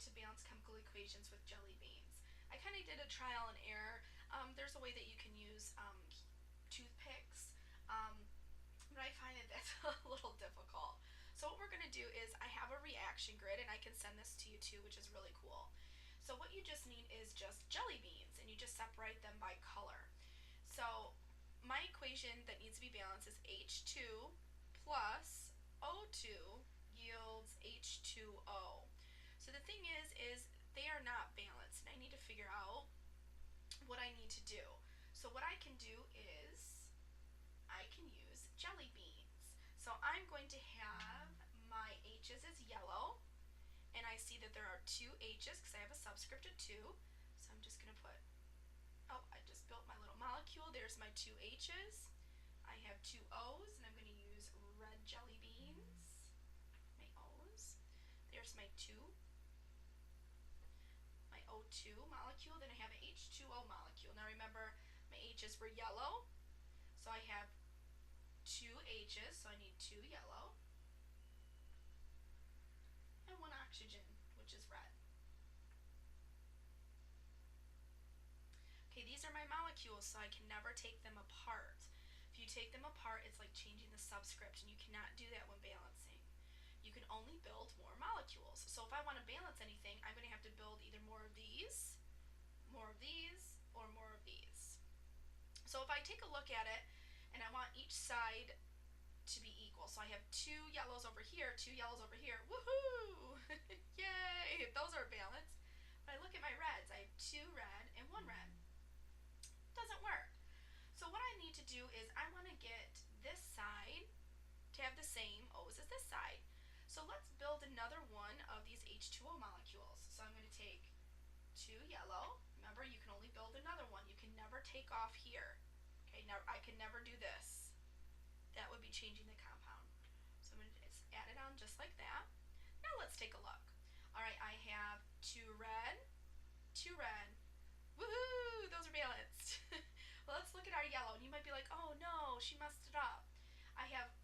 to balance chemical equations with jelly beans. I kind of did a trial and error. There's a way that you can use toothpicks, but I find that that's a little difficult. So what we're going to do is I have a reaction grid, and I can send this to you too, which is really cool. So what you just need is just jelly beans, and you just separate them by color. So my equation that needs to be balanced is H2 plus O2 yields H2O. So the thing is they are not balanced, and I need to figure out what I need to do. So what I can do is I can use jelly beans. So I'm going to have my H's as yellow, and I see that there are two H's because I have a subscript of 2. So I'm just going to put, oh, I just built my little molecule. There's my two H's. I have two O's, and I'm going to use red jelly beans. My O's. There's my 2. My O2 molecule. Then I have an H2O molecule. Now remember, my H's were yellow. So I have 2 H's, so I need 2 yellow. And 1 oxygen, which is red. Okay, these are my molecules, so I can never take them apart. If you take them apart, it's like changing the subscript, and you cannot do that when balancing. You can only build more molecules. So if I want to balance anything, I'm going to have to build either more of these, or more of these. So if I take a look at it, and I want each side to be equal. So I have 2 yellows over here, 2 yellows over here. Woohoo! Yay! Those are balanced. But I look at my reds. I have 2 red and 1 red. Doesn't work. So what I need to do is I want to get this side to have the same O's as this side. So let's build another one of these H2O molecules. So I'm going to take 2 yellow. Remember, you can only build another one. You can never take off here. Okay, now I can never do this. That would be changing the compound. So I'm going to just add it on just like that. Now let's take a look. Alright, I have 2 red, 2 red. Woohoo! Those are balanced. Well, let's look at our yellow. And you might be like, oh no, she messed it up. I have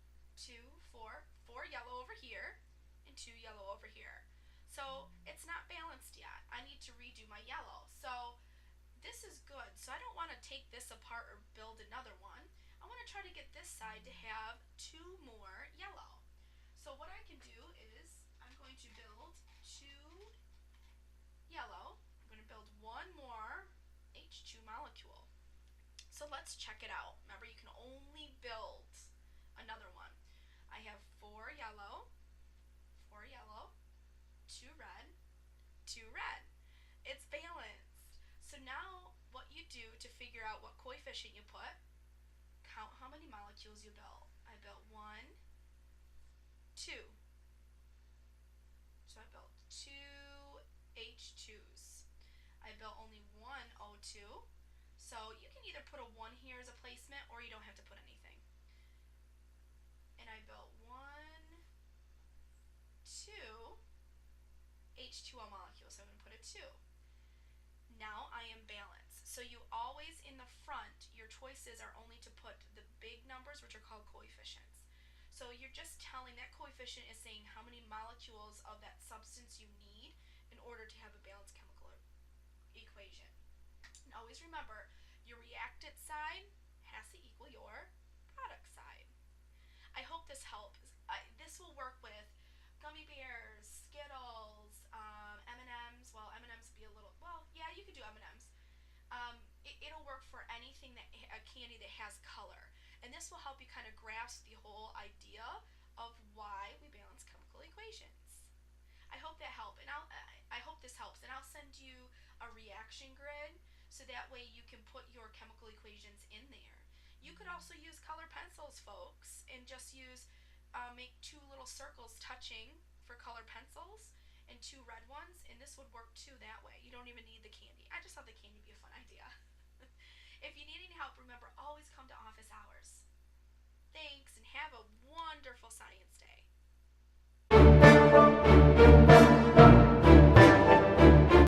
4 yellow over here, and 2 yellow over here. So it's not balanced yet. I need to redo my yellow. So this is good. So I don't want to take this apart or build another one. I want to try to get this side to have 2 more yellow. So what I can do is I'm going to build 2 yellow. I'm going to build 1 more H2 molecule. So let's check it out. Remember, you can only build another one. I have 4 yellow, 2 red, 2 red. It's balanced. So now what you do to figure out what coefficient you put, count how many molecules you built. I built 1, 2. So I built 2 H2s. I built only 1 O2. So you can either put a 1 here as a placement, or you don't have to put anything. And I built 1, 2 H2O molecules. So I'm going to put a 2. Now I am balanced. So you always, in the front, your choices are only to put the big numbers, which are called coefficients. So you're just telling that coefficient is saying how many molecules of that substance you need in order to have a balanced chemical equation. And always remember, your reactant side has to equal your product side. I hope this helps. This will work with gummy bears, Skittles, M&Ms. Well, M&Ms would be a little, well, yeah, you could do M&Ms. It'll work for anything that a candy that has color. And this will help you kind of grasp the whole idea of why we balance chemical equations. I hope that helped, and I hope this helps, and I'll send you a reaction grid so that way you can put your chemical equations in there. You could also use color pencils, folks, and just use make 2 little circles touching for color pencils and 2 red ones, and this would work too that way. You don't even need the candy. I just thought the candy would be a fun idea. If you need any help, remember, always come to office hours. Thanks, and have a wonderful science day.